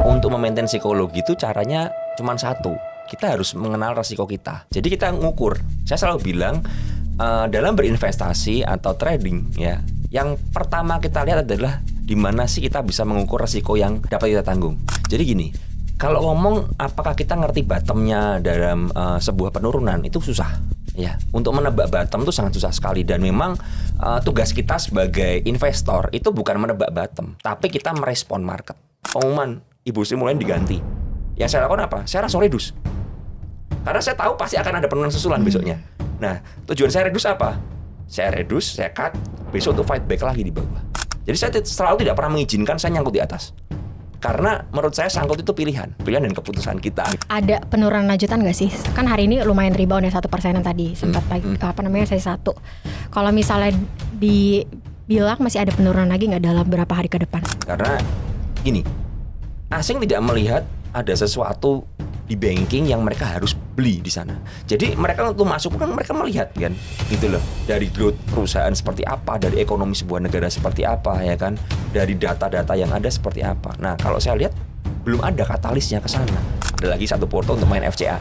Untuk memaintain psikologi itu caranya cuma satu. Kita harus mengenal resiko kita. Jadi kita ngukur. Saya selalu bilang dalam berinvestasi atau trading ya, yang pertama kita lihat adalah di mana sih kita bisa mengukur resiko yang dapat kita tanggung. Jadi gini, kalau ngomong apakah kita ngerti bottomnya dalam sebuah penurunan itu susah. Ya, untuk menebak bottom itu sangat susah sekali dan memang tugas kita sebagai investor itu bukan menebak bottom, tapi kita merespon market. Pengumuman Ibu Sri Mulyani diganti. Yang saya lakukan apa? Saya langsung reduce. Karena saya tahu pasti akan ada penurunan susulan besoknya. Nah, tujuan saya reduce apa? Saya reduce, saya cut, besok untuk fight back lagi di bawah. Jadi saya selalu tidak pernah mengizinkan saya nyangkut di atas. Karena menurut saya sangkut itu pilihan dan keputusan kita. Ada penurunan lanjutan nggak sih? Kan hari ini lumayan rebound ya 1% tadi sempat sesi 1. Kalau misalnya dibilang masih ada penurunan lagi nggak dalam berapa hari ke depan? Karena gini, asing tidak melihat ada sesuatu di banking yang mereka harus beli di sana. Jadi mereka untuk masuk kan mereka melihat kan, gitu loh. Dari growth perusahaan seperti apa, dari ekonomi sebuah negara seperti apa, ya kan, dari data-data yang ada seperti apa. Nah kalau saya lihat belum ada katalisnya ke sana. Ada lagi satu porto untuk main FCA.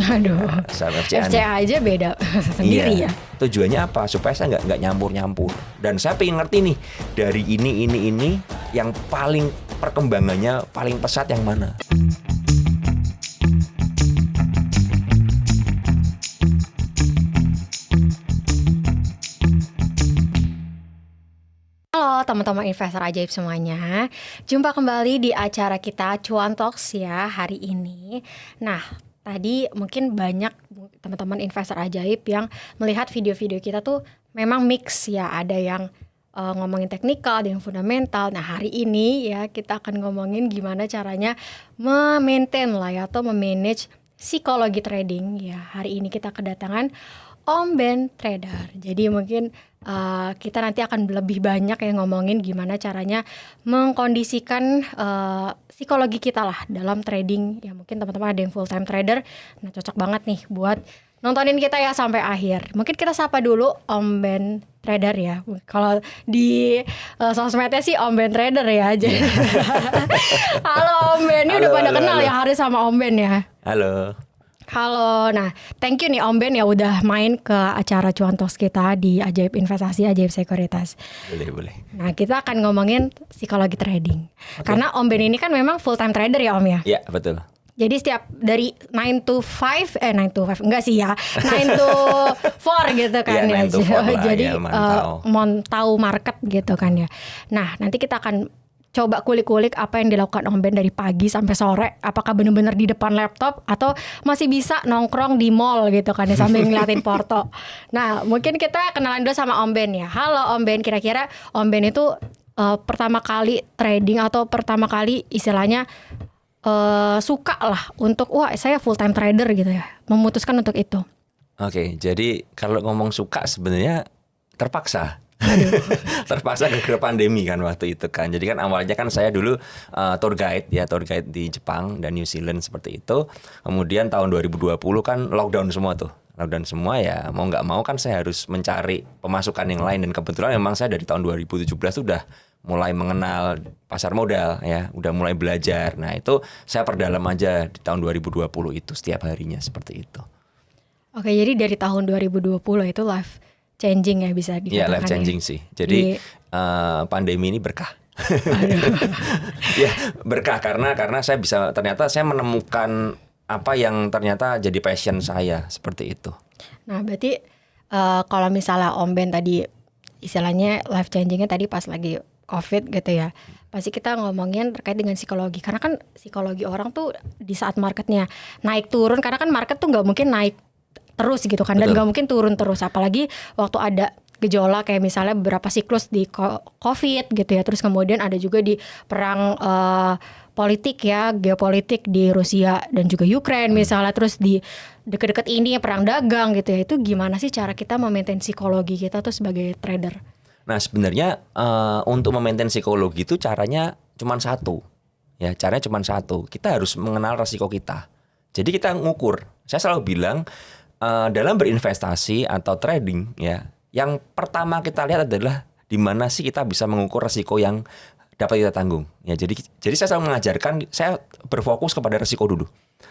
Aduh, FCA aja beda sendiri ya. Tujuannya apa? Supaya saya nggak nyampur-nyampur. Dan saya pengen ngerti nih dari ini yang paling perkembangannya paling pesat yang mana. Halo teman-teman investor ajaib semuanya. Jumpa kembali di acara kita Cuan Talks ya hari ini. Nah, tadi mungkin banyak teman-teman investor ajaib yang melihat video-video kita tuh memang mix ya. Ada yang ngomongin teknikal, ada yang fundamental. Nah, hari ini ya kita akan ngomongin gimana caranya memaintain lah ya, atau memanage psikologi trading ya. Hari ini kita kedatangan Om Ben Trader. Jadi mungkin kita nanti akan lebih banyak yang ngomongin gimana caranya mengkondisikan psikologi kita lah dalam trading. Ya mungkin teman-teman ada yang full time trader, nah cocok banget nih buat nontonin kita ya sampai akhir. Mungkin kita sapa dulu Om Ben Trader ya. Kalau di sosmednya sih Om Ben Trader ya aja. Halo Om Ben, ini udah pada kenal ya Haris sama Om Ben ya. Halo, nah thank you nih Om Ben ya udah main ke acara Cuan Talks kita di Ajaib Investasi, Ajaib Sekuritas. Boleh. Nah kita akan ngomongin psikologi trading. Karena Om Ben ini kan memang full time trader ya Om ya? Iya betul. Jadi setiap dari 9 to 5 enggak sih ya 9 to 4 gitu kan ya. Jadi tahu market gitu kan ya. Nah nanti kita akan coba kulik-kulik apa yang dilakukan Om Ben dari pagi sampai sore. Apakah benar-benar di depan laptop atau masih bisa nongkrong di mall gitu kan ya sambil ngeliatin porto. Nah mungkin kita kenalan dulu sama Om Ben ya. Halo Om Ben, kira-kira Om Ben itu pertama kali trading atau pertama kali istilahnya suka lah untuk saya full time trader gitu ya, memutuskan untuk itu. Oke, jadi kalau ngomong suka sebenarnya terpaksa. Terpaksa ke pandemi kan waktu itu kan. Jadi kan awalnya kan saya dulu tour guide di Jepang dan New Zealand seperti itu. Kemudian tahun 2020 kan lockdown semua ya, mau nggak mau kan saya harus mencari pemasukan yang lain. Dan kebetulan memang saya dari tahun 2017 sudah mulai mengenal pasar modal ya, udah mulai belajar. Nah itu saya perdalam aja di tahun 2020 itu setiap harinya seperti itu. Oke, jadi dari tahun 2020 itu life changing ya bisa dikatakan. Iya, life changing sih. Jadi pandemi ini berkah. Ya berkah karena saya ternyata saya menemukan apa yang ternyata jadi passion saya seperti itu. Nah berarti kalau misalnya Om Ben tadi istilahnya life changingnya tadi pas lagi COVID gitu ya, pasti kita ngomongin terkait dengan psikologi. Karena kan psikologi orang tuh di saat marketnya naik turun, karena kan market tuh nggak mungkin naik terus gitu kan. Dan nggak mungkin turun terus. Apalagi waktu ada gejolak kayak misalnya beberapa siklus di COVID gitu ya. Terus kemudian ada juga di perang politik ya, geopolitik di Rusia dan juga Ukraine misalnya. Terus di deket-deket ini perang dagang gitu ya. Itu gimana sih cara kita memaintain psikologi kita tuh sebagai trader? Nah sebenarnya untuk memaintain psikologi itu caranya cuma satu. Ya caranya cuma satu. Kita harus mengenal resiko kita. Jadi kita ngukur. Saya selalu bilang dalam berinvestasi atau trading ya, yang pertama kita lihat adalah di mana sih kita bisa mengukur resiko yang dapat kita tanggung. Ya, jadi saya selalu mengajarkan, saya berfokus kepada risiko dulu.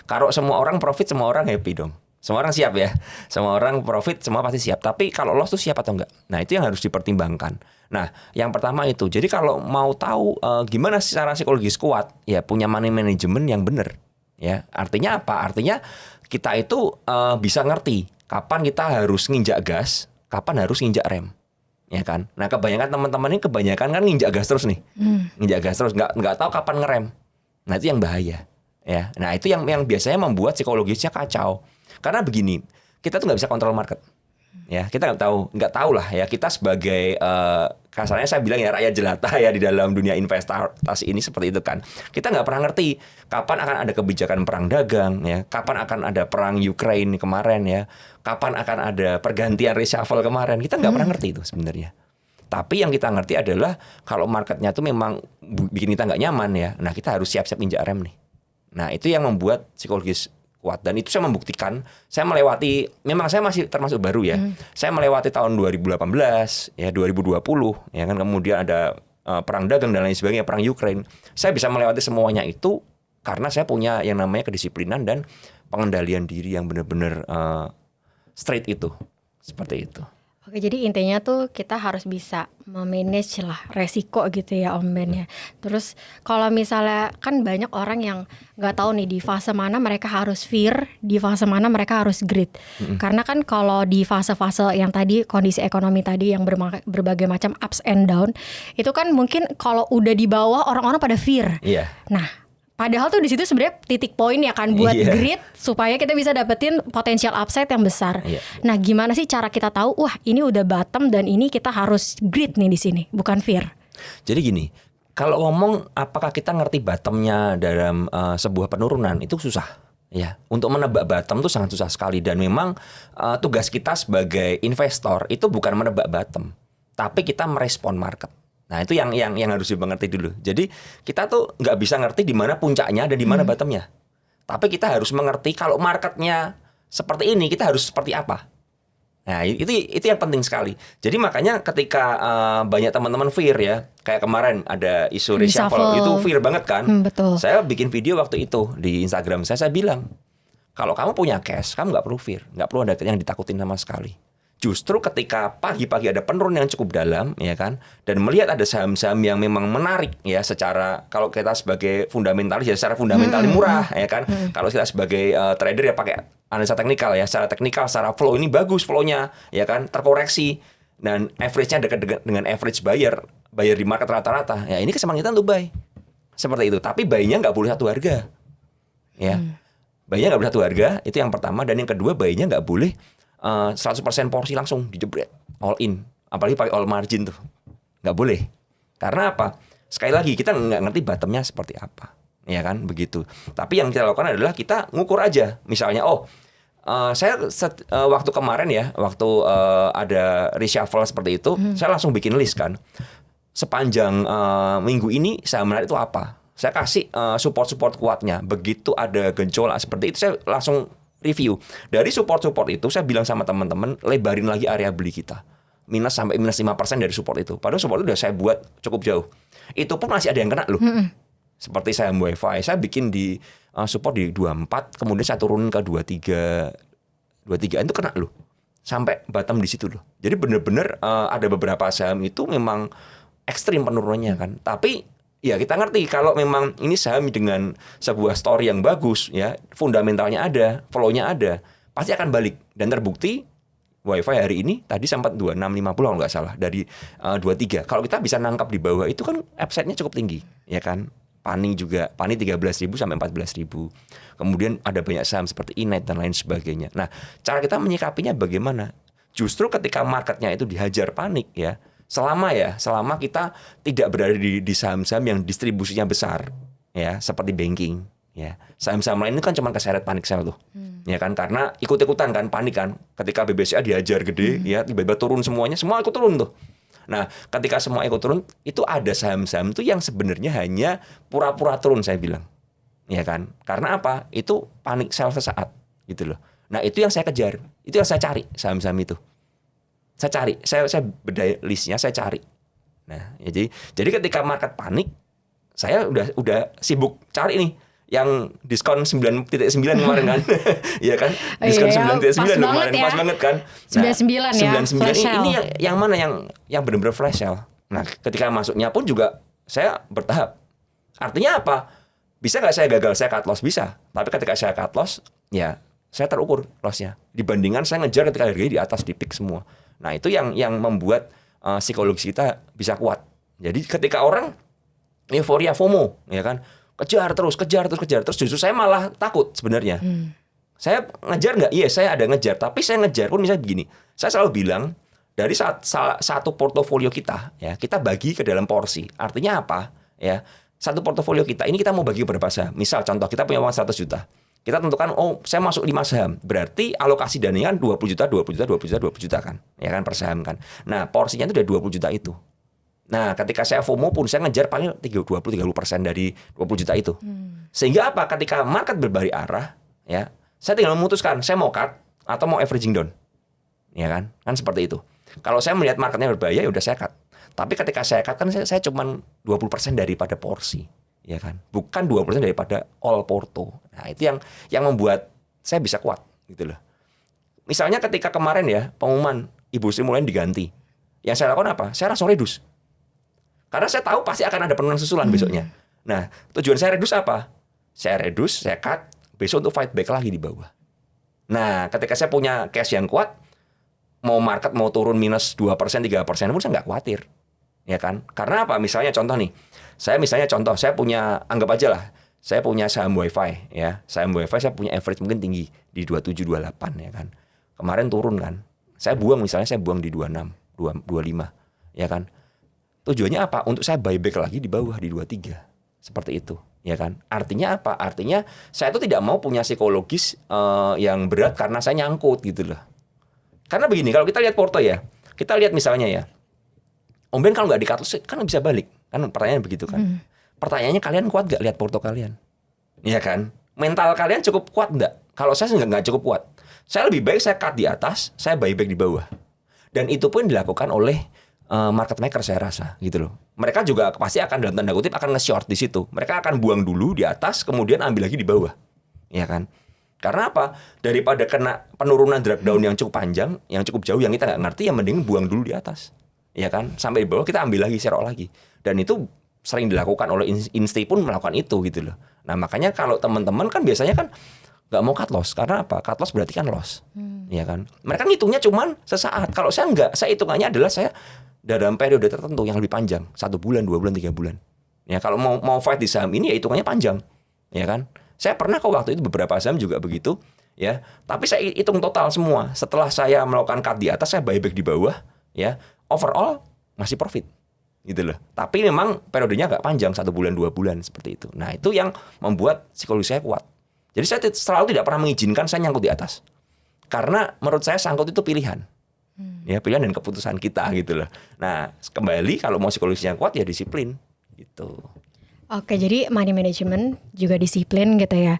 Kalau semua orang profit, semua orang happy dong. Semua orang siap ya. Semua orang profit, semua pasti siap. Tapi kalau loss tuh siap atau enggak? Nah, itu yang harus dipertimbangkan. Nah, yang pertama itu. Jadi kalau mau tahu gimana secara psikologis kuat, ya punya money management yang benar. Ya, artinya apa? Artinya kita itu bisa ngerti kapan kita harus nginjak gas, kapan harus nginjak rem. Ya kan. Nah, kebanyakan teman-teman ini kan nginjak gas terus nih. Nginjak gas terus, nggak tahu kapan ngerem. Nah, itu yang bahaya. Ya. Nah, itu yang biasanya membuat psikologisnya kacau. Karena begini, kita tuh nggak bisa kontrol market. Ya, kita nggak tahu lah ya. Kita sebagai kasarnya saya bilang ya rakyat jelata ya di dalam dunia investasi ini seperti itu kan. Kita nggak pernah ngerti kapan akan ada kebijakan perang dagang ya, kapan akan ada perang Ukraine kemarin ya, kapan akan ada pergantian reshuffle kemarin. Kita nggak pernah ngerti itu sebenarnya. Tapi yang kita ngerti adalah kalau marketnya tuh memang bikin kita nggak nyaman ya. Nah, kita harus siap-siap injak rem nih. Nah, itu yang membuat psikologis kuat, dan itu saya membuktikan. Saya melewati, memang saya masih termasuk baru ya. Saya melewati tahun 2018 ya, 2020 ya kan, kemudian ada perang dagang dan lain sebagainya, perang Ukraine. Saya bisa melewati semuanya itu karena saya punya yang namanya kedisiplinan dan pengendalian diri yang benar-benar straight itu. Seperti itu. Oke, jadi intinya tuh kita harus bisa memanage lah resiko gitu ya Om Ben ya. Terus kalau misalnya kan banyak orang yang nggak tahu nih di fase mana mereka harus fear, di fase mana mereka harus greed. Karena kan kalau di fase-fase yang tadi kondisi ekonomi tadi yang berbagai macam ups and down, itu kan mungkin kalau udah di bawah orang-orang pada fear. Iya. Nah, padahal tuh di situ sebenarnya titik poin ya kan buat greed supaya kita bisa dapetin potensial upside yang besar. Nah, gimana sih cara kita tahu wah ini udah bottom dan ini kita harus greed nih di sini, bukan fear. Jadi gini, kalau ngomong apakah kita ngerti bottomnya dalam sebuah penurunan itu susah. Ya, untuk menebak bottom itu sangat susah sekali, dan memang tugas kita sebagai investor itu bukan menebak bottom, tapi kita merespon market. Nah, itu yang harus dimengerti dulu. Jadi kita tuh nggak bisa ngerti di mana puncaknya dan di mana bottomnya. Tapi kita harus mengerti kalau marketnya seperti ini, kita harus seperti apa. Nah, itu yang penting sekali. Jadi makanya ketika banyak teman-teman fear ya, kayak kemarin ada isu reshuffle, itu fear banget kan. Betul. Saya bikin video waktu itu di Instagram saya bilang, kalau kamu punya cash, kamu nggak perlu fear, nggak perlu ada yang ditakutin sama sekali. Justru ketika pagi-pagi ada penurunan yang cukup dalam, ya kan, dan melihat ada saham-saham yang memang menarik, ya, secara kalau kita sebagai fundamentalis ya secara fundamental murah, ya kan. Kalau kita sebagai trader ya pakai analisa teknikal ya, secara teknikal, secara flow ini bagus flownya, ya kan, terkoreksi dan average-nya dekat dengan average buyer di market rata-rata. Ya, ini kesempatan untuk buy. Seperti itu. Tapi buy-nya nggak boleh satu harga, ya. Buy-nya nggak boleh satu harga, itu yang pertama, dan yang kedua buy-nya nggak boleh 100% porsi langsung dijebret all in, apalagi pakai all margin tuh nggak boleh. Karena apa? Sekali lagi kita nggak ngerti bottomnya seperti apa, ya kan, begitu. Tapi yang kita lakukan adalah kita ngukur aja. Misalnya saya waktu kemarin ya, waktu ada reshuffle seperti itu, saya langsung bikin list kan. Sepanjang minggu ini saham menarik itu apa? Saya kasih support kuatnya. Begitu ada gejolak seperti itu, saya langsung review. Dari support itu saya bilang sama teman-teman, lebarin lagi area beli kita. Sampai minus 5% dari support itu. Padahal support itu udah saya buat cukup jauh. Itu pun masih ada yang kena loh. Seperti saham WiFi, saya bikin di support di 24, kemudian saya turun ke 23 itu kena loh. Sampai bottom di situ loh. Jadi benar-benar ada beberapa saham itu memang ekstrim penurunannya kan. Tapi ya kita ngerti kalau memang ini saham dengan sebuah story yang bagus ya, fundamentalnya ada, flow-nya ada, pasti akan balik. Dan terbukti WiFi hari ini tadi sempat 2650 kalau nggak salah dari 23. Kalau kita bisa nangkap di bawah itu kan upside-nya cukup tinggi, ya kan. Pani 13.000 sampai 14.000. Kemudian ada banyak saham seperti Inite dan lain sebagainya. Nah, cara kita menyikapinya bagaimana? Justru ketika marketnya itu dihajar panik ya, selama kita tidak berada di saham-saham yang distribusinya besar ya, seperti banking ya. Saham-saham lain itu kan cuma keseret panik sell tuh. Ya kan, karena ikut-ikutan kan, panik kan. Ketika BBCA dihajar gede ya, tiba-tiba turun semuanya, semua ikut turun tuh. Nah, ketika semua ikut turun, itu ada saham-saham tuh yang sebenarnya hanya pura-pura turun, saya bilang. Ya kan? Karena apa? Itu panik sell sesaat gitu loh. Nah, itu yang saya kejar. Itu yang saya cari, saham-saham itu. Saya cari, saya bedah listnya, saya cari. Nah, ya jadi ketika market panik, saya udah sibuk cari nih yang diskon 9.9 kemarin kan. Iya kan? Diskon 9.9 kemarin pas banget kan. 99 ya. 99 ini yang mana yang benar-benar flash sale. Nah, ketika masuknya pun juga saya bertahap. Artinya apa? Bisa nggak saya gagal, saya cut loss? Bisa. Tapi ketika saya cut loss, ya saya terukur lossnya. Dibandingkan saya ngejar ketika harganya di atas, di peak semua. Nah, itu yang membuat psikologi kita bisa kuat. Jadi ketika orang euforia FOMO, ya kan, kejar terus, justru saya malah takut sebenarnya. Saya ngejar nggak? Iya, saya ada ngejar. Tapi saya ngejar pun misalnya begini. Saya selalu bilang, dari satu portofolio kita, ya kita bagi ke dalam porsi. Artinya apa? Ya, satu portofolio kita, ini kita mau bagi berapa saham. Misal contoh, kita punya uang 100 juta. Kita tentukan, saya masuk 5 saham. Berarti alokasi dananya kan 20 juta kan. Ya kan, per saham kan. Nah, porsinya itu udah 20 juta itu. Nah, ketika saya FOMO pun, saya ngejar paling 20-30% dari 20 juta itu. Sehingga apa? Ketika market berbalik arah, ya, saya tinggal memutuskan, saya mau cut atau mau averaging down. Ya kan? Kan seperti itu. Kalau saya melihat marketnya berbahaya, ya udah saya cut. Tapi ketika saya cut, kan saya cuma 20% daripada porsi. Ya kan, bukan 20% daripada all porto. Nah, itu yang membuat saya bisa kuat gitu loh. Misalnya ketika kemarin ya pengumuman Ibu Sri Mulyani diganti, yang saya lakukan apa? Saya langsung reduce. Karena saya tahu pasti akan ada penurunan susulan besoknya. Nah, tujuan saya reduce apa? Saya reduce, saya cut, besok untuk fight back lagi di bawah. Nah, ketika saya punya cash yang kuat, mau market mau turun minus 2%, 3% pun saya nggak khawatir. Ya kan? Karena apa? Misalnya contoh nih. Saya punya, anggap aja lah, saya punya saham WiFi ya. Saham WiFi saya punya average mungkin tinggi di 27 28 ya kan. Kemarin turun kan. Saya buang di 26, 25 ya kan. Tujuannya apa? Untuk saya buyback lagi di bawah di 23. Seperti itu, ya kan? Artinya apa? Artinya saya itu tidak mau punya psikologis yang berat karena saya nyangkut gitu loh. Karena begini, kalau kita lihat porto ya. Kita lihat misalnya ya. Om Ben kalau nggak di cut loss kan bisa balik. Kan pertanyaannya begitu kan. Pertanyaannya kalian kuat nggak lihat porto kalian? Iya kan? Mental kalian cukup kuat nggak? Kalau saya nggak cukup kuat. Saya lebih baik saya cut di atas, saya buyback di bawah. Dan itu pun dilakukan oleh market maker saya rasa gitu loh. Mereka juga pasti akan dalam tanda kutip akan nge-short di situ. Mereka akan buang dulu di atas, kemudian ambil lagi di bawah. Iya kan? Karena apa? Daripada kena penurunan drag down yang cukup panjang, yang cukup jauh, yang kita nggak ngerti, yang mending buang dulu di atas. Ya kan, sampai di bawah kita ambil lagi, serok lagi. Dan itu sering dilakukan oleh Insti pun melakukan itu gitu loh. Nah makanya kalau teman-teman kan biasanya kan nggak mau cut loss. Karena apa? Cut loss berarti kan loss. Ya kan. Mereka ngitungnya cuman sesaat. Kalau saya nggak, saya hitungannya adalah saya dalam periode tertentu yang lebih panjang, 1 bulan, 2 bulan, 3 bulan. Ya kalau mau fight di saham ini ya hitungannya panjang. Ya kan. Saya pernah kok waktu itu beberapa saham juga begitu. Ya. Tapi saya hitung total semua. Setelah saya melakukan cut di atas, saya buyback di bawah. Ya. Overall masih profit. Gitu loh. Tapi memang periodenya agak panjang, 1 bulan 2 bulan seperti itu. Nah itu yang membuat psikologi saya kuat. Jadi saya selalu tidak pernah mengizinkan saya nyangkut di atas. Karena menurut saya sangkut itu pilihan. Ya pilihan dan keputusan kita gitu loh. Nah kembali kalau mau psikologisnya kuat ya disiplin gitu. Oke, jadi money management juga disiplin gitu ya,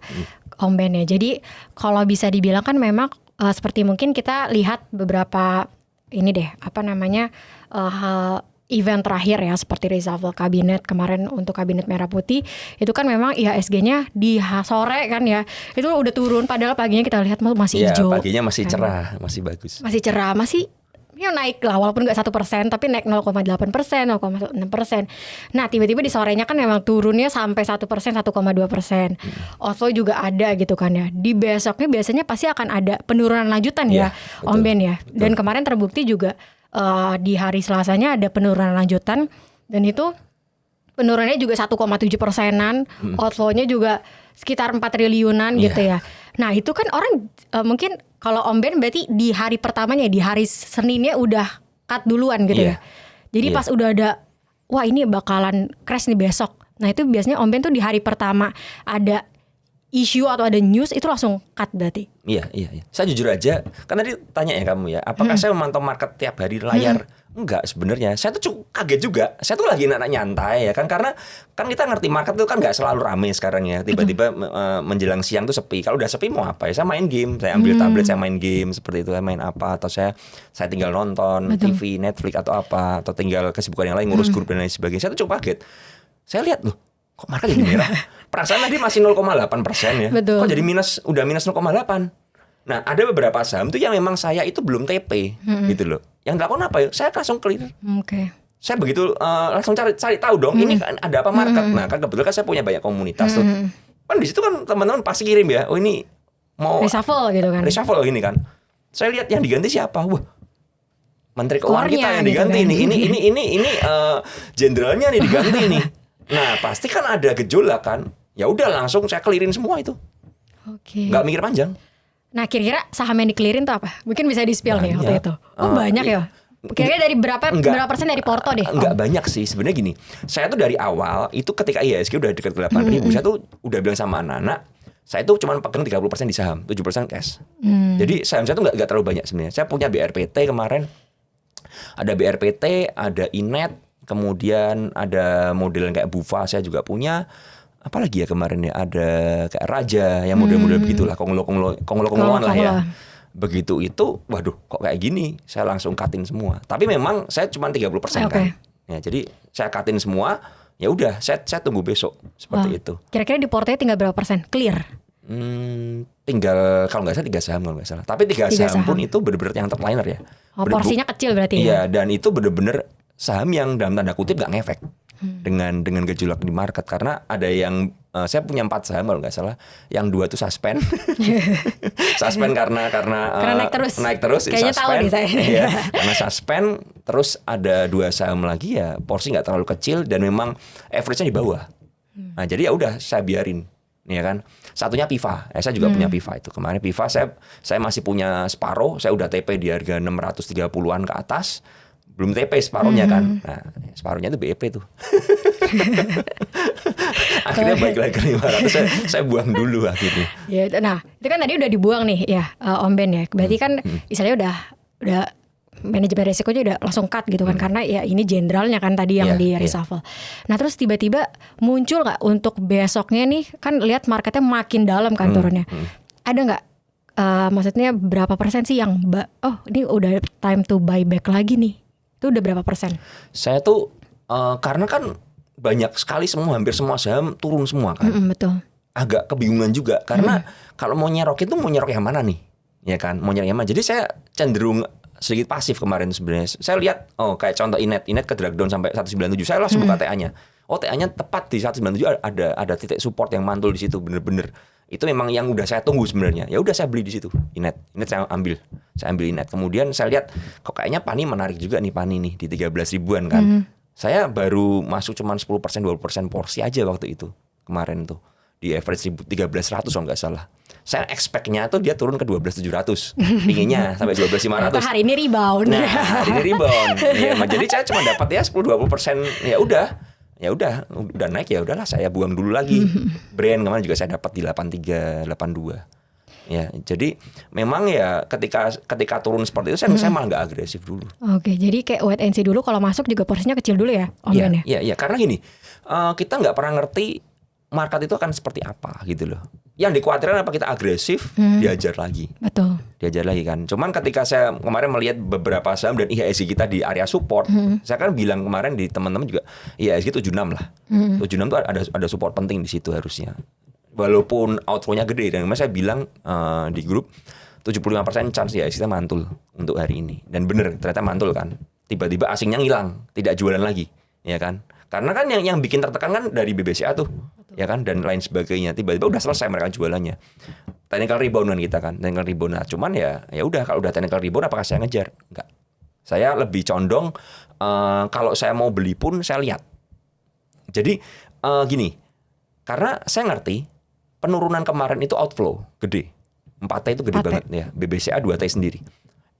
Om Ben ya. Jadi kalau bisa dibilang kan memang seperti mungkin kita lihat beberapa ini deh, event terakhir ya seperti reshuffle kabinet kemarin untuk kabinet merah putih itu kan memang IHSG-nya di sore kan ya itu udah turun padahal paginya kita lihat masih hijau. Iya paginya masih cerah, masih bagus. Masih cerah, masih ya naik lah walaupun nggak 1% tapi naik 0,8%, 0,6%. Nah tiba-tiba di sorenya kan memang turunnya sampai 1%, 1,2%. Oslo juga ada gitu kan ya. Di besoknya biasanya pasti akan ada penurunan lanjutan ya Om Ben ya. Betul. Dan kemarin terbukti juga di hari Selasanya ada penurunan lanjutan dan itu penurunannya juga 1,7%-an, outflow-nya juga sekitar 4 triliunan gitu ya. Nah itu kan orang mungkin kalau Om Ben berarti di hari pertamanya, di hari Seninnya udah cut duluan gitu ya. Jadi pas udah ada, wah ini bakalan crash nih besok. Nah itu biasanya Om Ben tuh di hari pertama ada isu atau ada news itu langsung cut berarti. Iya. Saya jujur aja, kan tadi tanya ya kamu ya, apakah saya memantau market tiap hari layar? Enggak sebenarnya. Saya tuh cukup kaget juga. Saya tuh lagi nyantai ya kan, karena kan kita ngerti market tuh kan nggak selalu ramai sekarang ya. Tiba-tiba menjelang siang tuh sepi. Kalau udah sepi mau apa ya? Saya main game. Saya ambil tablet, saya main game seperti itu. Saya main apa? Atau saya tinggal nonton TV, Netflix atau apa? Atau tinggal kesibukan yang lain, ngurus grup dan lain sebagainya. Saya tuh cukup kaget. Saya lihat loh, kok market jadi merah? Perasaan tadi masih 0,8% ya. Betul. Kok jadi udah minus 0,8? Nah, ada beberapa saham tuh yang memang saya itu belum TP gitu loh. Yang dilakukan apa ya? Saya langsung clear. Oke. Saya begitu langsung cari tahu dong ini kan ada apa market. Nah, kan kebetulan kan saya punya banyak komunitas tuh. Kan di situ kan teman-teman pasti kirim ya. Oh, ini mau Reshuffle gitu kan. Reshuffle gini kan. Saya lihat yang diganti siapa? Wah, Menteri Keuangan kita yang Core-nya diganti gitu kan. ini jenderalnya nih diganti nih. Nah, pasti kan ada gejolak kan. Ya udah langsung saya clearin semua itu. Oke. Nggak mikir panjang. Nah, kira-kira saham yang di-clearin tuh apa? Mungkin bisa di-spill nih waktu Banyak. itu. Oh, banyak ya. Kira-kira dari berapa persen dari Porto deh? Enggak banyak sih sebenarnya gini. Saya tuh dari awal itu ketika IHSG udah dekat 8.000, saya tuh udah bilang sama anak-anak, saya tuh cuma pegang 30% di saham, 7% cash. Jadi saham saya tuh enggak terlalu banyak sebenarnya. Saya punya BRPT kemarin. Ada BRPT, ada Inet, kemudian ada model kayak Bufa saya juga punya. Apalagi ya kemarin ya, ada kayak Raja yang model-model begitulah, konglo-kongloan lah ya. Begitu itu, waduh kok kayak gini, saya langsung cutin semua. Tapi memang saya cuma 30% kan. Ya, jadi saya cutin semua, ya udah saya tunggu besok seperti itu. Kira-kira di Portonya tinggal berapa persen? Clear? Tinggal kalau nggak salah 3 saham kalau nggak salah. Tapi 3 saham pun itu benar-benar yang top liner ya. Oh, porsinya kecil berarti ya? Iya, dan itu benar-benar saham yang dalam tanda kutip nggak ngefek dengan gejolak di market, karena ada yang saya punya 4 saham kalau nggak salah, yang 2 tuh suspend. Suspend karena naik terus kayaknya tahu nih saya. Ya, karena suspend. Terus ada 2 saham lagi ya porsi nggak terlalu kecil dan memang average-nya di bawah. Nah, jadi ya udah saya biarin. Ya kan, satunya Piva, saya juga punya Piva itu. Kemarin Piva saya masih punya separuh, saya udah TP di harga 630-an ke atas, belum TP separuhnya kan. Nah, separuhnya itu BEP tuh. Akhirnya balik lagi ke 500, saya buang dulu akhirnya. Ya, nah itu kan tadi udah dibuang nih ya, Om Ben ya. Berarti kan istilahnya udah manajemen resikonya udah langsung cut gitu kan, karena ya ini jenderalnya kan tadi yang di reshuffle. Nah terus tiba-tiba muncul nggak untuk besoknya nih, kan lihat marketnya makin dalam kan turunnya. Ada nggak maksudnya berapa persen sih yang ini udah time to buy back lagi nih? Itu udah berapa persen? Saya tuh karena kan banyak sekali hampir semua saham turun semua kan. Betul. Agak kebingungan juga karena kalau mau nyerok itu mau nyerok yang mana nih? Ya kan, mau nyerok yang mana? Jadi saya cenderung sedikit pasif kemarin sebenarnya. Saya lihat kayak contoh Inet ke drag down sampai 197. Saya langsung buka TA-nya. Oh, TA-nya tepat di 197, ada titik support yang mantul di situ, bener-bener. Itu memang yang udah saya tunggu sebenarnya. Ya udah saya beli di situ. Inet saya ambil Inet. Kemudian saya lihat kok kayaknya Pani menarik juga nih, Pani nih di 13 ribuan kan. Saya baru masuk cuman 10% 20% porsi aja waktu itu. Kemarin tuh di average 1300 kalau nggak salah. Saya expect-nya tuh dia turun ke 12.700. Pinginnya sampai 12.500. Hari ini rebound. Nah, hari ini rebound. Ya, jadi saya cuma dapat ya 10-20%. Ya udah naik, ya udahlah saya buang dulu lagi. Brand kemarin juga saya dapat di 83, 82. Ya, jadi memang ya ketika turun seperti itu saya malah nggak agresif dulu. Oke, jadi kayak wait and see dulu, kalau masuk juga porsinya kecil dulu ya, Om Ben ya? Iya, karena gini, kita nggak pernah ngerti market itu akan seperti apa gitu loh. Yang dikhawatirkan apa kita agresif, diajar lagi. Betul. Diajar lagi kan. Cuman ketika saya kemarin melihat beberapa saham dan IHSG kita di area support, saya kan bilang kemarin di teman-teman juga, IHSG 76 lah. 76 tuh ada support penting di situ harusnya. Walaupun outflow-nya gede, dan saya bilang di grup 75% chance IHSG kita mantul untuk hari ini. Dan bener, ternyata mantul kan. Tiba-tiba asingnya ngilang, tidak jualan lagi, ya kan? Karena kan yang bikin tertekan kan dari BBCA tuh. Ya kan, dan lain sebagainya. Tiba-tiba udah selesai mereka jualannya. Technical rebound kan kita kan, technical rebound. Nah, cuman ya udah, kalau udah technical rebound apakah saya ngejar? Enggak. Saya lebih condong kalau saya mau beli pun saya lihat. Jadi gini, karena saya ngerti penurunan kemarin itu outflow gede. 4T itu gede banget ya. BBCA 2T sendiri.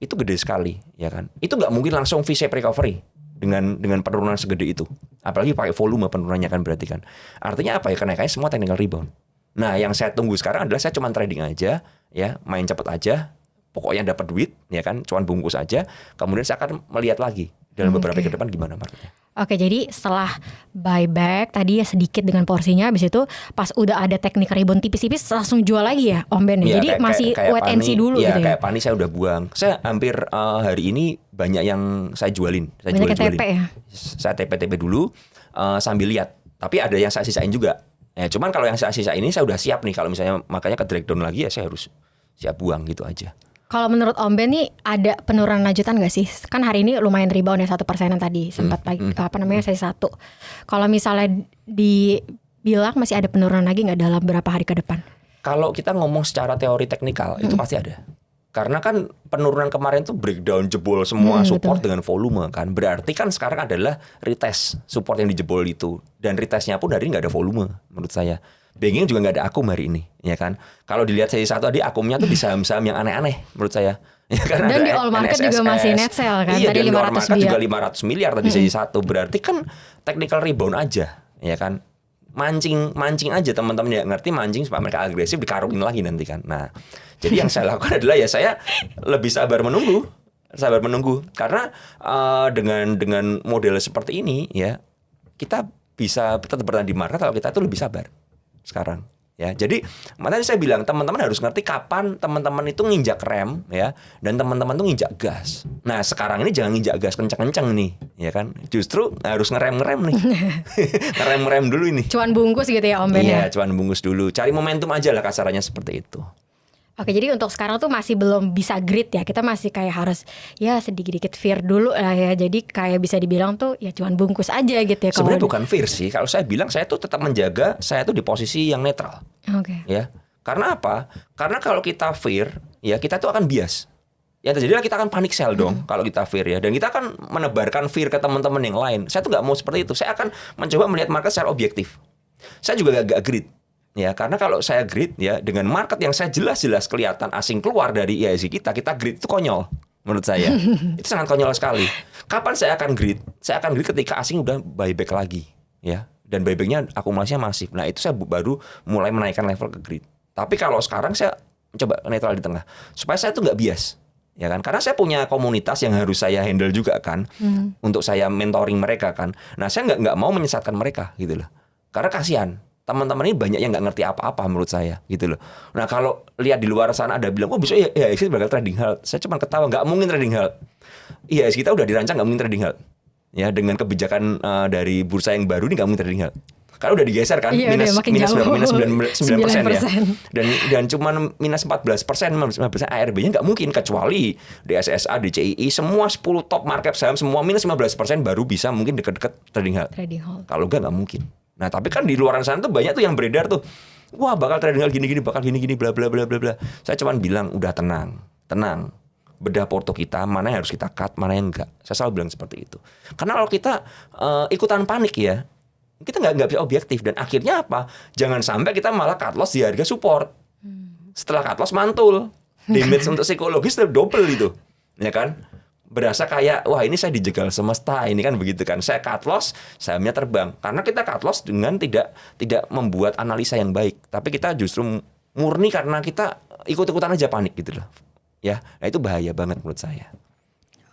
Itu gede sekali, ya kan. Itu nggak mungkin langsung V-shape recovery dengan penurunan segede itu. Apalagi pakai volume penurunannya kan berarti kan. Artinya apa ya, kenaikannya semua technical rebound. Nah, yang saya tunggu sekarang adalah saya cuma trading aja, ya, main cepat aja, pokoknya dapat duit, ya kan, cuman bungkus aja. Kemudian saya akan melihat lagi dalam beberapa hari ke depan gimana marketnya. Oke, jadi setelah buyback tadi ya sedikit dengan porsinya, habis itu pas udah ada teknik rebound tipis-tipis langsung jual lagi ya Om Ben. Iya, Jadi masih wait and see dulu ya, gitu ya. kayak Pani saya udah buang. Saya hampir hari ini banyak yang saya jualin. Saya Banyak yang jualin. TP ya. Saya TP dulu sambil lihat. Tapi ada yang saya sisain juga. Ya, cuman kalau yang saya sisa ini saya udah siap nih. Kalau misalnya makanya ke drag down lagi ya saya harus siap buang gitu aja. Kalau menurut Om Ben nih ada penurunan lanjutan gak sih? Kan hari ini lumayan rebound ya 1%-an tadi sempat sesi 1. Kalau misalnya dibilang masih ada penurunan lagi nggak dalam berapa hari ke depan? Kalau kita ngomong secara teori teknikal itu pasti ada. Karena kan penurunan kemarin tuh breakdown jebol semua support betul. dengan volume kan. Berarti kan sekarang adalah retest support yang dijebol itu. Dan retestnya pun hari ini nggak ada volume menurut saya. Banking juga nggak ada akum hari ini, ya kan? Kalau dilihat sesi 1 tadi akumnya tuh di saham-saham yang aneh-aneh menurut saya. Ya kan, Dan ada di all market juga NSSS. masih net sell kan? Iya, Tadi dan di all 500 market miliar. juga 500 miliar tadi sesi 1. Berarti kan technical rebound aja, ya kan? Mancing aja teman-teman ya, ngerti mancing supaya mereka agresif dikarungin lagi nanti kan. Nah, jadi yang saya lakukan adalah ya saya lebih sabar menunggu karena dengan model seperti ini ya kita bisa tetap bertahan di market kalau kita itu lebih sabar sekarang ya. Jadi makanya saya bilang teman-teman harus ngerti kapan teman-teman itu nginjak rem ya, dan teman-teman tuh nginjak gas. Nah, sekarang ini jangan nginjak gas kencang-kencang nih, ya kan? Justru harus ngerem nih. ngerem dulu ini. Cuan bungkus gitu ya Om Ben ya? Iya, cuman bungkus dulu. Cari momentum aja lah kasarannya seperti itu. Oke, jadi untuk sekarang tuh masih belum bisa grit ya. Kita masih kayak harus ya sedikit-sedikit fear dulu lah ya. Jadi kayak bisa dibilang tuh ya cuan bungkus aja gitu ya. Sebenarnya bukan fear sih. Kalau saya bilang saya tuh tetap menjaga saya tuh di posisi yang netral. Oke. Ya. Karena apa? Karena kalau kita fear, ya kita tuh akan bias. Yang terjadi adalah kita akan panic sell dong kalau kita fear ya. Dan kita akan menebarkan fear ke teman-teman yang lain. Saya tuh nggak mau seperti itu. Saya akan mencoba melihat market secara objektif. Saya juga gak grit. Ya, karena kalau saya grit ya dengan market yang saya jelas-jelas kelihatan asing keluar dari IHSG kita grit itu konyol menurut saya. Itu sangat konyol sekali. Kapan saya akan grit? Saya akan grit ketika asing udah buyback lagi ya. Dan buybacknya akumulasinya masif. Nah, itu saya baru mulai menaikkan level ke grit. Tapi kalau sekarang saya coba netral di tengah supaya saya tuh nggak bias. Ya kan, karena saya punya komunitas yang harus saya handle juga kan, untuk saya mentoring mereka kan. Nah, saya nggak mau menyesatkan mereka gitu loh. Karena kasihan. Teman-teman ini banyak yang nggak ngerti apa-apa menurut saya gitu loh. Nah, kalau lihat di luar sana ada bilang, besok ya kita bakal trading halt. Saya cuma ketawa, nggak mungkin trading halt. Iya, kita udah dirancang nggak mungkin trading halt. Ya, dengan kebijakan dari bursa yang baru ini nggak mungkin trading halt. Karena udah digeser kan, Iya, minus berapa? Minus 9% ya. 9%. Dan cuman minus 14%, 15% ARB-nya nggak mungkin kecuali DSSA, DCII, semua 10 top market saham semua minus 15% baru bisa mungkin deket-deket trading halt. Kalau nggak mungkin. Nah, tapi kan di luar sana tuh banyak tuh yang beredar tuh. Wah, bakal trading halt gini-gini, bakal gini-gini, bla bla bla bla bla. Saya cuman bilang, udah tenang. Bedah porto kita, mana yang harus kita cut, mana yang enggak. Saya selalu bilang seperti itu. Karena kalau kita ikutan panik ya, kita nggak bisa objektif. Dan akhirnya apa? Jangan sampai kita malah cut loss di harga support. Setelah cut loss mantul. Damage untuk psikologis double itu. Ya kan? Berasa kayak wah ini saya dijegal semesta ini kan begitu kan, saya cut loss sahamnya terbang karena kita cut loss dengan tidak membuat analisa yang baik, tapi kita justru murni karena kita ikut-ikutan aja panik gitu loh ya. Nah, itu bahaya banget menurut saya.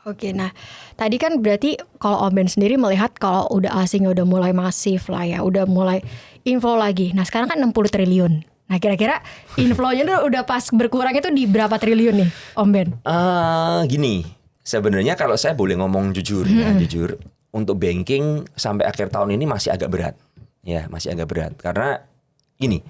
Oke, nah tadi kan berarti kalau Om Ben sendiri melihat kalau udah asing udah mulai masif lah ya, udah mulai inflow lagi. Nah sekarang kan 60 triliun. Nah kira-kira inflow-nya udah pas berkurang itu di berapa triliun nih Om Ben? Gini. Sebenarnya kalau saya boleh ngomong jujur ya, jujur untuk banking sampai akhir tahun ini masih agak berat. Ya, masih agak berat karena gini,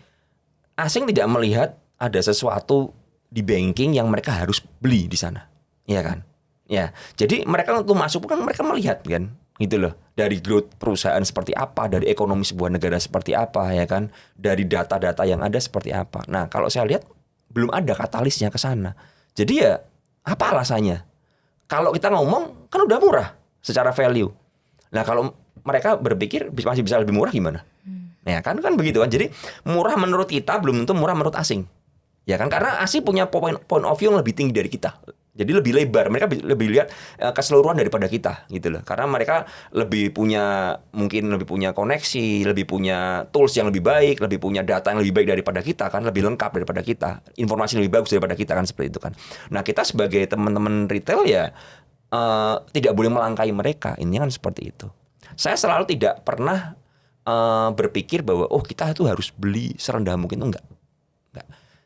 asing tidak melihat ada sesuatu di banking yang mereka harus beli di sana. Iya kan? Ya. Jadi mereka untuk masuk kan mereka melihat kan, gitu loh. Dari growth perusahaan seperti apa, dari ekonomi sebuah negara seperti apa ya kan, dari data-data yang ada seperti apa. Nah, kalau saya lihat belum ada katalisnya ke sana. Jadi ya apa alasannya? Kalau kita ngomong kan udah murah secara value. Nah, kalau mereka berpikir masih bisa lebih murah gimana? Nah, kan begitu kan. Jadi murah menurut kita belum tentu murah menurut asing. Ya kan, karena asing punya point of view yang lebih tinggi dari kita. Jadi lebih lebar, mereka lebih lihat keseluruhan daripada kita gitu loh. Karena mereka mungkin lebih punya koneksi, lebih punya tools yang lebih baik, lebih punya data yang lebih baik daripada kita kan, lebih lengkap daripada kita, informasi lebih bagus daripada kita kan, seperti itu kan. Nah, kita sebagai teman-teman retail ya tidak boleh melangkahi mereka, ini kan seperti itu. Saya selalu tidak pernah berpikir bahwa kita tuh harus beli serendah mungkin, enggak.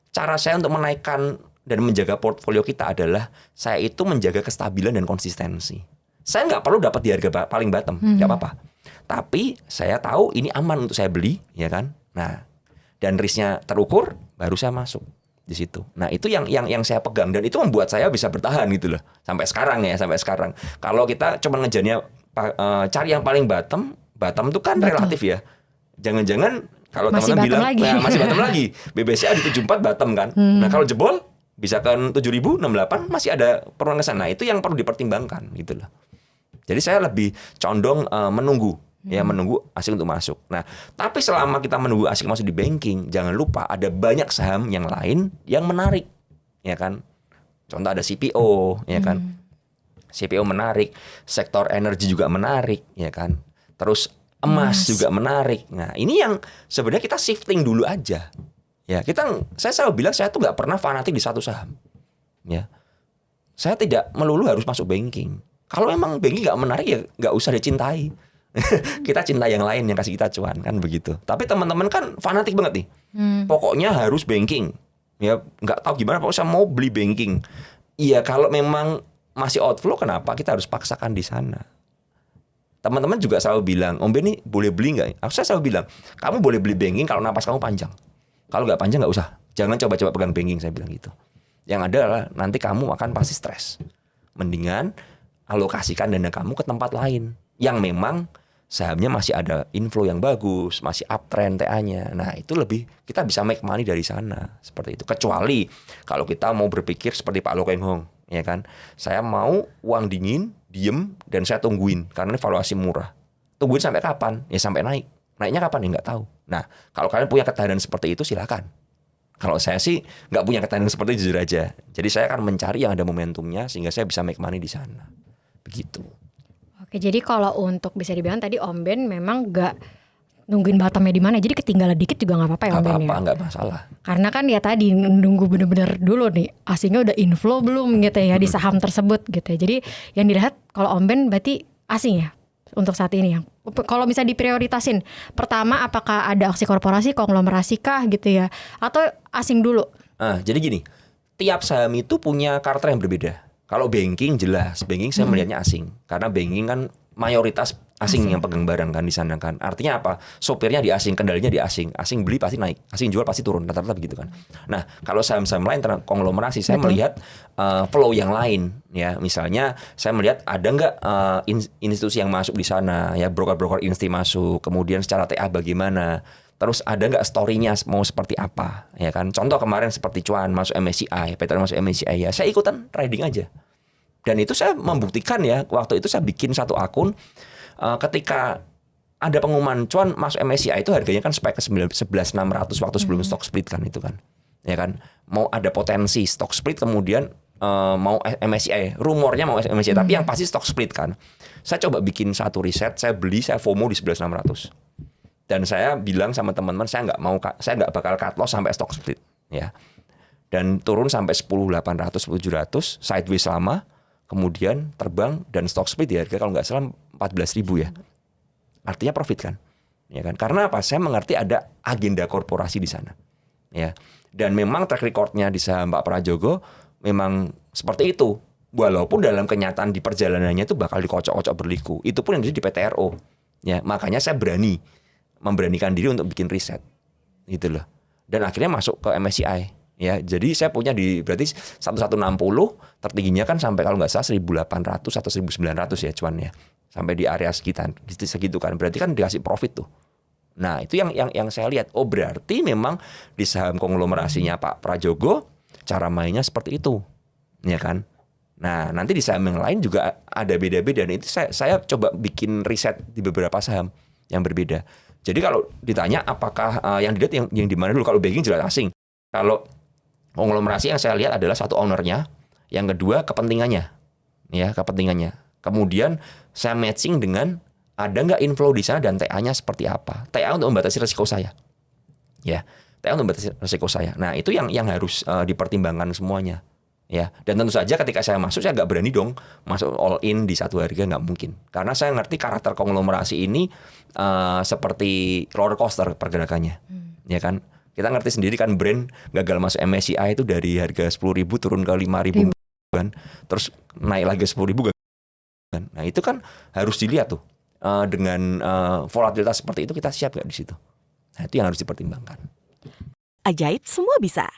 Cara saya untuk menaikkan dan menjaga portfolio kita adalah saya itu menjaga kestabilan dan konsistensi. Saya nggak perlu dapat di harga paling bottom, nggak apa-apa. Tapi saya tahu ini aman untuk saya beli, ya kan? Nah, dan risknya terukur, baru saya masuk di situ. Nah, itu yang saya pegang dan itu membuat saya bisa bertahan gitu loh sampai sekarang. Kalau kita cuma ngejarnya cari yang paling bottom itu kan relatif ya. Jangan-jangan kalau teman-teman bilang masih bottom lagi, BBCA di 74 bottom kan. Nah, kalau jebol bisa kan 7.068 masih ada peluang ke sana. Itu yang perlu dipertimbangkan gitu loh. Jadi saya lebih condong menunggu asing untuk masuk. Nah, tapi selama kita menunggu asing masuk di banking, jangan lupa ada banyak saham yang lain yang menarik, ya kan? Contoh ada CPO, ya kan? CPO menarik, sektor energi juga menarik, ya kan? Terus emas juga menarik. Nah, ini yang sebenarnya kita shifting dulu aja. Ya, saya selalu bilang saya tuh nggak pernah fanatik di satu saham. Ya, saya tidak melulu harus masuk banking. Kalau memang banking nggak menarik ya nggak usah dicintai. Kita cinta yang lain yang kasih kita cuan kan begitu. Tapi teman-teman kan fanatik banget nih. Pokoknya harus banking. Ya, nggak tahu gimana pokoknya saya mau beli banking. Iya, kalau memang masih outflow kenapa kita harus paksakan di sana? Teman-teman juga selalu bilang, Om Ben nih boleh beli nggak? Saya selalu bilang, kamu boleh beli banking kalau napas kamu panjang. Kalau nggak panjang nggak usah. Jangan coba-coba pegang banking, saya bilang gitu. Yang ada adalah nanti kamu akan pasti stres. Mendingan alokasikan dana kamu ke tempat lain yang memang sahamnya masih ada inflow yang bagus, masih uptrend TA-nya. Nah, itu lebih kita bisa make money dari sana seperti itu. Kecuali kalau kita mau berpikir seperti Pak Lo Keng Hong, ya kan? Saya mau uang dingin, diem dan saya tungguin karena ini valuasi murah. Tungguin sampai kapan? Ya sampai naik. Naiknya kapan ya nggak tahu. Nah, kalau kalian punya ketahanan seperti itu silakan. Kalau saya sih nggak punya ketahanan seperti itu, jujur aja. Jadi saya akan mencari yang ada momentumnya sehingga saya bisa make money di sana. Begitu. Oke, jadi kalau untuk bisa dibilang tadi Om Ben memang nggak nungguin bottomnya di mana. Jadi ketinggalan dikit juga nggak apa-apa ya Om Ben ya. Nggak masalah. Karena kan ya tadi nunggu bener-bener dulu nih asingnya udah inflow belum gitu ya di saham tersebut gitu ya. Jadi yang dilihat kalau Om Ben berarti asing ya untuk saat ini ya. Kalau bisa diprioritasin, pertama apakah ada aksi korporasi, konglomerasi kah gitu ya, atau asing dulu? Jadi gini, tiap saham itu punya karakter yang berbeda. Kalau banking jelas, banking saya melihatnya asing, karena banking kan mayoritas asing yang pegang barang kan di sana kan. Artinya apa? Sopirnya di asing, kendalinya di asing. Asing beli pasti naik, asing jual pasti turun, rata-rata begitu kan. Nah, kalau saham-saham lain konglomerasi, saya melihat flow yang lain ya. Misalnya saya melihat ada nggak institusi yang masuk di sana ya, broker-broker insti masuk, kemudian secara TA bagaimana. Terus ada nggak story-nya mau seperti apa ya kan. Contoh kemarin seperti Cuan masuk MSCI, Peter masuk MSCI ya, saya ikutan trading aja. Dan itu saya membuktikan ya, waktu itu saya bikin satu akun ketika ada pengumuman Cuan masuk MSCI itu harganya kan spike ke 11.600 waktu sebelum stock split kan itu kan. Ya kan, mau ada potensi stock split kemudian mau MSCI, rumornya mau MSCI tapi yang pasti stock split kan. Saya coba bikin satu riset, saya beli, saya FOMO di 11.600. Dan saya bilang sama teman-teman saya nggak bakal cut loss sampai stock split ya. Dan turun sampai 10.800, 10.700 sideways lama. Kemudian terbang dan stock split di harga kalau nggak salah 14.000 ya. Artinya profit kan. Ya kan? Karena apa? Saya mengerti ada agenda korporasi di sana. Ya. Dan memang track record-nya di saham Pak Prajogo memang seperti itu. Walaupun dalam kenyataan di perjalanannya itu bakal dikocok-kocok berliku. Itu pun yang terjadi di PTRO. Ya, makanya saya memberanikan diri untuk bikin riset. Gitu loh. Dan akhirnya masuk ke MSCI. Ya, jadi saya punya berarti 1160 tertingginya kan sampai kalau nggak salah 1.800 atau 1.900 ya Cuan ya, sampai di area segitu kan, berarti kan dikasih profit tuh. Nah itu yang saya lihat, oh berarti memang di saham konglomerasinya Pak Prajogo cara mainnya seperti itu, ya kan. Nah nanti di saham yang lain juga ada beda-beda, dan itu saya coba bikin riset di beberapa saham yang berbeda. Jadi kalau ditanya apakah yang dilihat yang di mana dulu, kalau banking jelas asing, kalau konglomerasi yang saya lihat adalah satu ownernya Yang kedua kepentingannya, ya kepentingannya. Kemudian saya matching dengan ada nggak inflow di sana dan TA-nya seperti apa. TA untuk membatasi risiko saya, ya. TA untuk membatasi risiko saya. Nah itu yang harus dipertimbangkan semuanya. Ya, dan tentu saja ketika saya masuk saya nggak berani dong masuk all in di satu harga, nggak mungkin. Karena saya ngerti karakter konglomerasi ini seperti roller coaster pergerakannya, ya kan. Kita ngerti sendiri kan brand gagal masuk MSCI itu dari harga 10.000 turun ke 5.000 kan, terus naik lagi 10.000 kan. Nah itu kan harus dilihat tuh dengan volatilitas seperti itu kita siap nggak di situ. Nah itu yang harus dipertimbangkan. Ajaib semua bisa.